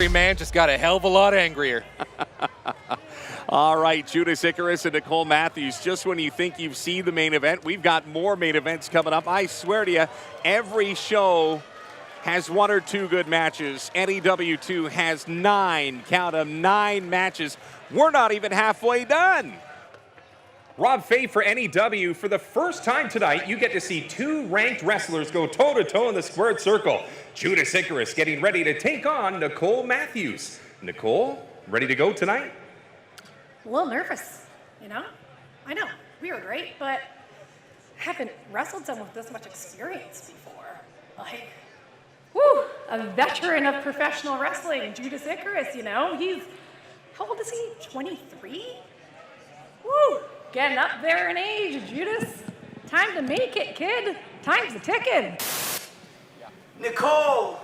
Man just got a hell of a lot angrier. All right, Judas Icarus and Nicole Matthews. Just when you think you've seen the main event, we've got more main events coming up. I swear to you, every show has one or two good matches. NEW2 has 9, count them, 9 matches. We're not even halfway done. Rob Fay for NEW. For the first time tonight, you get to see 2 ranked wrestlers go toe-to-toe in the squared circle. Judas Icarus getting ready to take on Nicole Matthews. Nicole, ready to go tonight? A little nervous, you know? I know, weird, right? But I haven't wrestled someone with this much experience before. Like, whoo, a veteran of professional wrestling, Judas Icarus, you know? How old is he, 23? Woo, getting up there in age, Judas. Time to make it, kid. Time's a ticking. Nicole,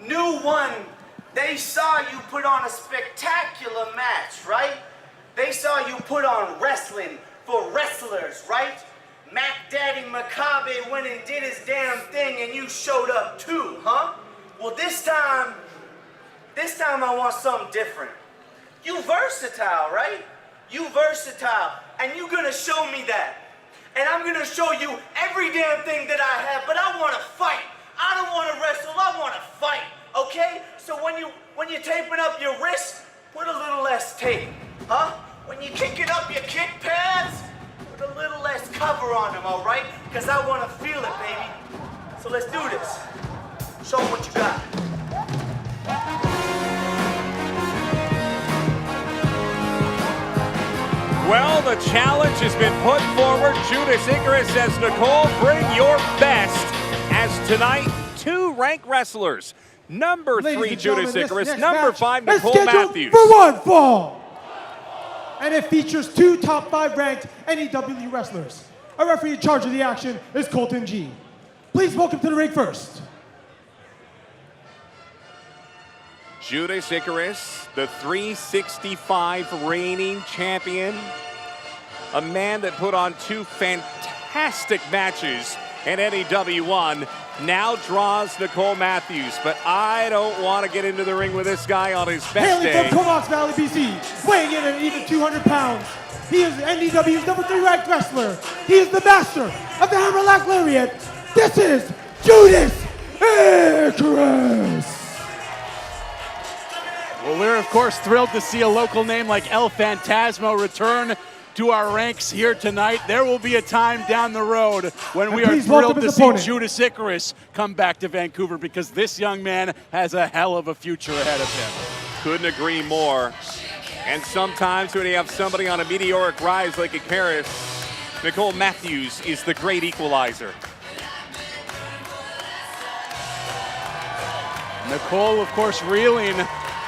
new one. They saw you put on a spectacular match, right? They saw you put on wrestling for wrestlers, right? Mac Daddy Makabe went and did his damn thing and you showed up too, huh? Well, this time I want something different. You versatile, right? You versatile, and you gonna show me that. And I'm gonna show you every damn thing that I have, but I wanna fight. I don't wanna wrestle, I wanna fight, okay? So when you're taping up your wrist, put a little less tape, huh? When you're kicking up your kick pads, put a little less cover on them, all right? Because I wanna feel it, baby. So let's do this. Show them what you got. Well, the challenge has been put forward. Judas Icarus says, Nicole, bring your best. As tonight, 2 ranked wrestlers. Number 3, Judas Icarus. Number 5, Nicole Matthews. For one fall. And it features 2 top 5 ranked NEW wrestlers. Our referee in charge of the action is Colton G. Please welcome to the ring first. Judas Icarus, the 365 reigning champion. A man that put on 2 fantastic matches in NEW1, now draws Nicole Matthews. But I don't want to get into the ring with this guy on his best day. Hailing from Comox Valley, BC, weighing in at even 200 pounds. He is NEW's number 3 ranked wrestler. He is the master of the Hammerlock Lariat. This is Judas Icarus. Well, we're of course thrilled to see a local name like El Phantasmo return to our ranks here tonight. There will be a time down the road when we are thrilled to see Judas Icarus come back to Vancouver, because this young man has a hell of a future ahead of him. Couldn't agree more. And sometimes when you have somebody on a meteoric rise like Icarus, Nicole Matthews is the great equalizer. Nicole, of course, reeling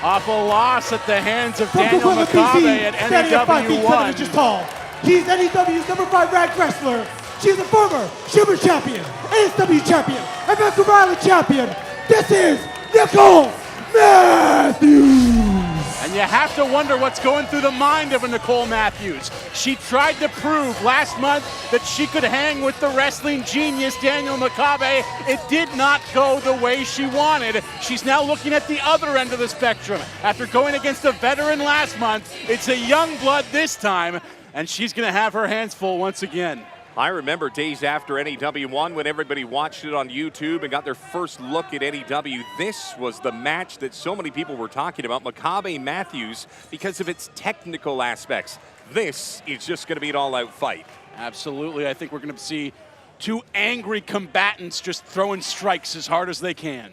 off a loss at the hands of Daniel Makabe at NEW1. Inches tall. He's NEW's number 5 ranked wrestler. She's a former Shimmer champion, ASW champion, and Vancouver Island champion. This is Nicole Matthews. And you have to wonder what's going through the mind of a Nicole Matthews. She tried to prove last month that she could hang with the wrestling genius Daniel Makabe. It did not go the way she wanted. She's now looking at the other end of the spectrum. After going against a veteran last month, it's a young blood this time, and she's going to have her hands full once again. I remember days after NEW1 when everybody watched it on YouTube and got their first look at NEW. This was the match that so many people were talking about, Makabe Matthews, because of its technical aspects. This is just going to be an all-out fight. Absolutely. I think we're going to see 2 angry combatants just throwing strikes as hard as they can.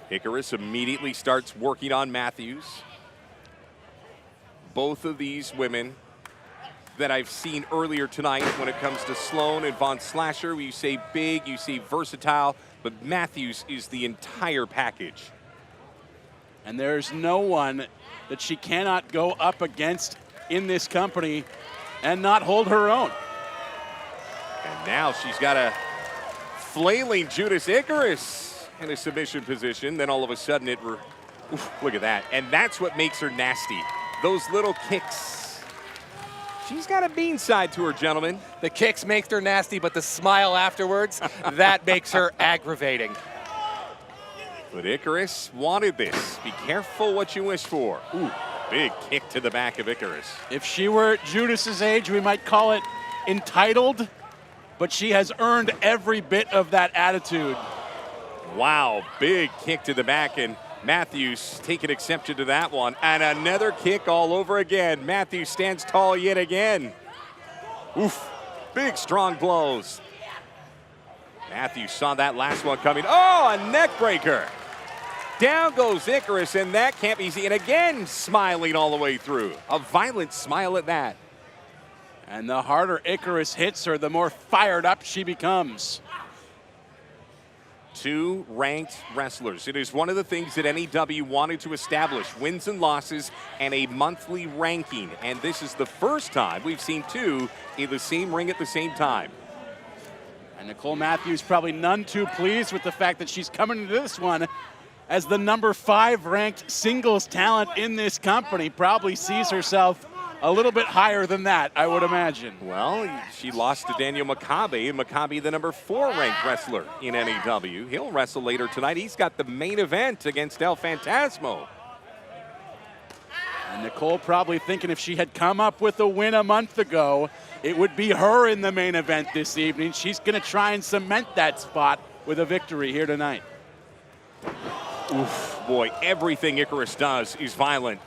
Icarus immediately starts working on Matthews. Both of these women that I've seen earlier tonight when it comes to Sloan and Von Slasher. You say big, you say versatile, but Matthews is the entire package. And there's no one that she cannot go up against in this company and not hold her own. And now she's got a flailing Judas Icarus in a submission position. Then all of a sudden look at that. And that's what makes her nasty. Those little kicks. She's got a mean side to her, gentlemen. The kicks make her nasty, but the smile afterwards, that makes her aggravating. But Icarus wanted this. Be careful what you wish for. Ooh, big kick to the back of Icarus. If she were Judas's age, we might call it entitled, but she has earned every bit of that attitude. Wow, big kick to the back, and Matthews taking exception to that one. And another kick all over again. Matthews stands tall yet again. Oof, big strong blows. Matthews saw that last one coming. Oh, a neck breaker. Down goes Icarus, and that can't be easy. And again, smiling all the way through. A violent smile at that. And the harder Icarus hits her, the more fired up she becomes. Two ranked wrestlers. It is one of the things that NEW wanted to establish, wins and losses and a monthly ranking. And this is the first time we've seen two in the same ring at the same time. And Nicole Matthews probably none too pleased with the fact that she's coming into this one as the number 5 ranked singles talent in this company. Probably sees herself a little bit higher than that, I would imagine. Well, she lost to Daniel Makabe, and Makabe, the number 4 ranked wrestler in NEW. He'll wrestle later tonight. He's got the main event against El Fantasmo. And Nicole probably thinking if she had come up with a win a month ago, it would be her in the main event this evening. She's going to try and cement that spot with a victory here tonight. Oof, boy, everything Icarus does is violent.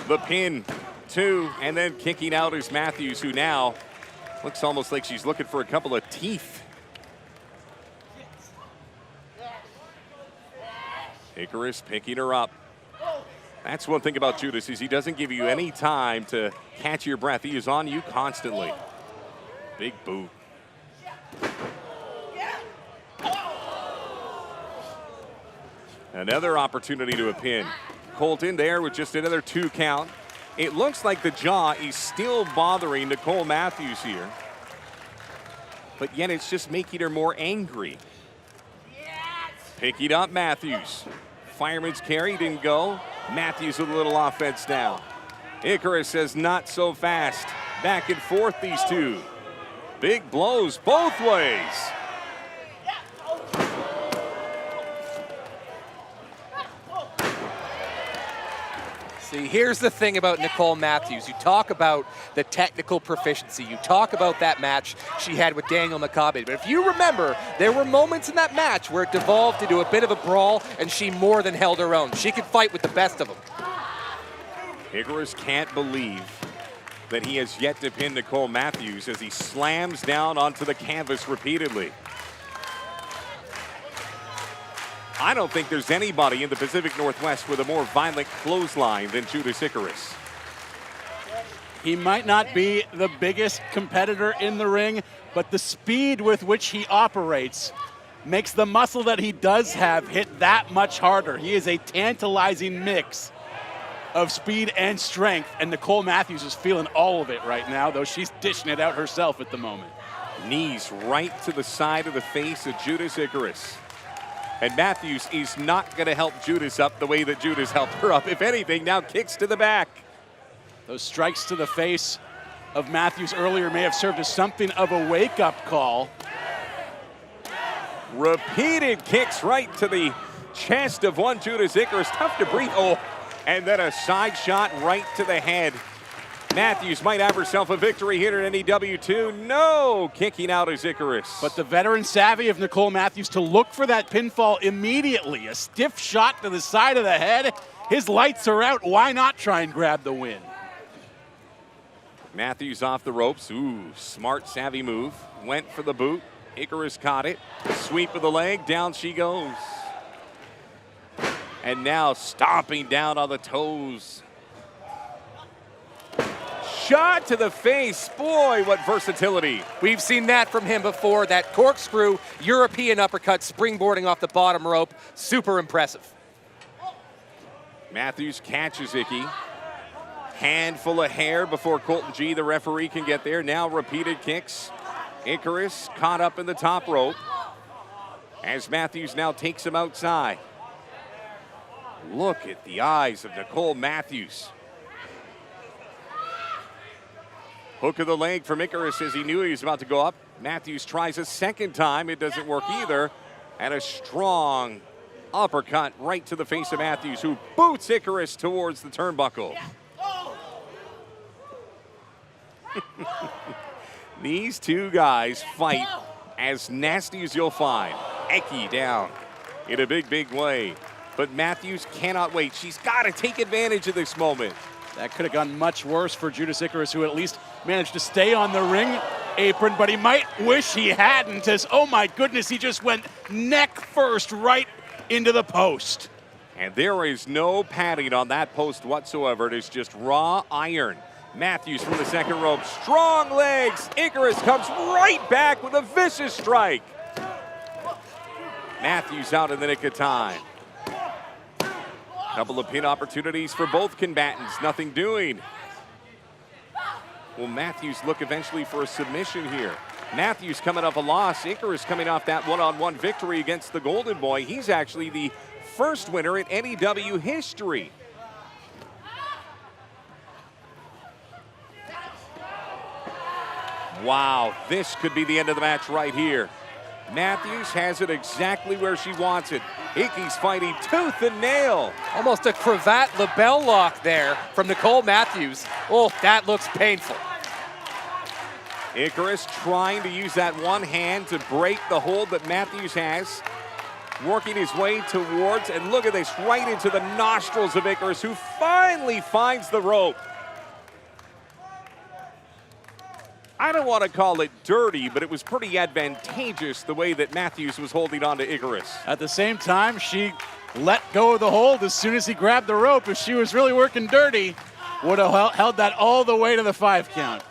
The pin, 2, and then kicking out is Matthews, who now looks almost like she's looking for a couple of teeth. Icarus picking her up. That's one thing about Judas, is he doesn't give you any time to catch your breath. He is on you constantly. Big boot. Another opportunity to a pin. Colton there with just another 2 count. It looks like the jaw is still bothering Nicole Matthews here. But yet it's just making her more angry. Picking up Matthews. Fireman's carry didn't go. Matthews with a little offense now. Icarus says not so fast. Back and forth these two. Big blows both ways. See, here's the thing about Nicole Matthews. You talk about the technical proficiency. You talk about that match she had with Daniel Makabe. But if you remember, there were moments in that match where it devolved into a bit of a brawl, and she more than held her own. She could fight with the best of them. Icarus can't believe that he has yet to pin Nicole Matthews as he slams down onto the canvas repeatedly. I don't think there's anybody in the Pacific Northwest with a more violent clothesline than Judas Icarus. He might not be the biggest competitor in the ring, but the speed with which he operates makes the muscle that he does have hit that much harder. He is a tantalizing mix of speed and strength, and Nicole Matthews is feeling all of it right now, though she's dishing it out herself at the moment. Knees right to the side of the face of Judas Icarus. And Matthews is not going to help Judas up the way that Judas helped her up. If anything, now kicks to the back. Those strikes to the face of Matthews earlier may have served as something of a wake-up call. Repeated kicks right to the chest of one Judas Icarus. Tough to breathe. Oh, and then a side shot right to the head. Matthews might have herself a victory here at NEW2. No, kicking out is Icarus. But the veteran savvy of Nicole Matthews to look for that pinfall immediately. A stiff shot to the side of the head. His lights are out. Why not try and grab the win? Matthews off the ropes. Ooh, smart, savvy move. Went for the boot. Icarus caught it. Sweep of the leg. Down she goes. And now stomping down on the toes. Shot to the face. Boy, what versatility. We've seen that from him before. That corkscrew European uppercut springboarding off the bottom rope. Super impressive. Matthews catches Icky. Handful of hair before Colton G, the referee, can get there. Now repeated kicks. Icarus caught up in the top rope as Matthews now takes him outside. Look at the eyes of Nicole Matthews. Hook of the leg from Icarus as he knew he was about to go up. Matthews tries a second time. It doesn't work either. And a strong Uppercut right to the face of Matthews, who boots Icarus towards the turnbuckle. These two guys fight as nasty as you'll find. Eki down in a big, big way. But Matthews cannot wait. She's got to take advantage of this moment. That could have gone much worse for Judas Icarus, who at least managed to stay on the ring apron, but he might wish he hadn't, as, oh my goodness, he just went neck first right into the post. And there is no padding on that post whatsoever. It is just raw iron. Matthews from the second rope, strong legs. Icarus comes right back with a vicious strike. Matthews out in the nick of time. Couple of pin opportunities for both combatants, nothing doing. Will Matthews look eventually for a submission here? Matthews coming off a loss. Icarus coming off that one-on-one victory against the Golden Boy. He's actually the first winner in NEW history. Wow, this could be the end of the match right here. Matthews has it exactly where she wants it. Iki's fighting tooth and nail. Almost a cravat label lock there from Nicole Matthews. Oh, that looks painful. Icarus trying to use that one hand to break the hold that Matthews has. Working his way towards, and look at this, right into the nostrils of Icarus, who finally finds the rope. I don't want to call it dirty, but it was pretty advantageous the way that Matthews was holding on to Icarus. At the same time, she let go of the hold as soon as he grabbed the rope. If she was really working dirty, would have held that all the way to the 5 count.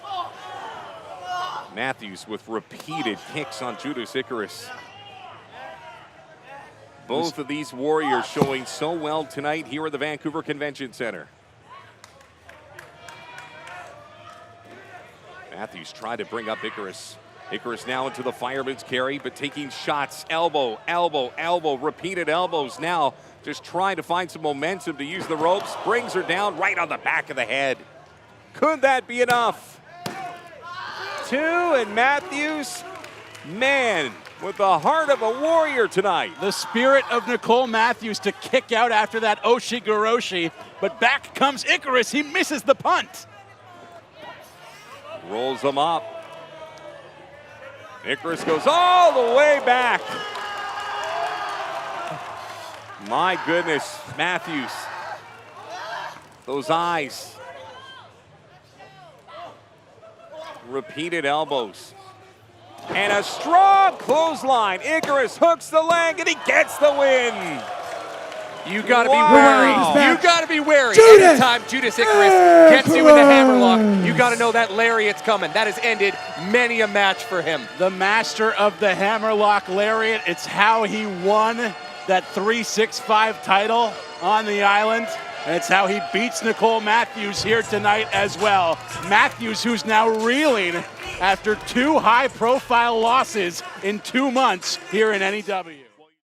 Matthews with repeated kicks on Judas Icarus. Both of these warriors showing so well tonight here at the Vancouver Convention Centre. Matthews tried to bring up Icarus. Icarus now into the fireman's carry, but taking shots. Elbow, elbow, elbow, repeated elbows now. Just trying to find some momentum to use the ropes. Brings her down right on the back of the head. Could that be enough? 2, and Matthews, man, with the heart of a warrior tonight. The spirit of Nicole Matthews to kick out after that Oshigoroshi, but back comes Icarus. He misses the punt. Rolls them up. Icarus goes all the way back. My goodness, Matthews. Those eyes. Repeated elbows. And a strong clothesline. Icarus hooks the leg and he gets the win. You gotta be Wow. wary. You gotta be wary. Judas Anytime Judas Icarus gets you in the hammerlock, you gotta know that lariat's coming. That has ended many a match for him. The master of the hammerlock lariat. It's how he won that 365 title on the island. And it's how he beats Nicole Matthews here tonight as well. Matthews, who's now reeling after 2 high-profile losses in 2 months here in NEW.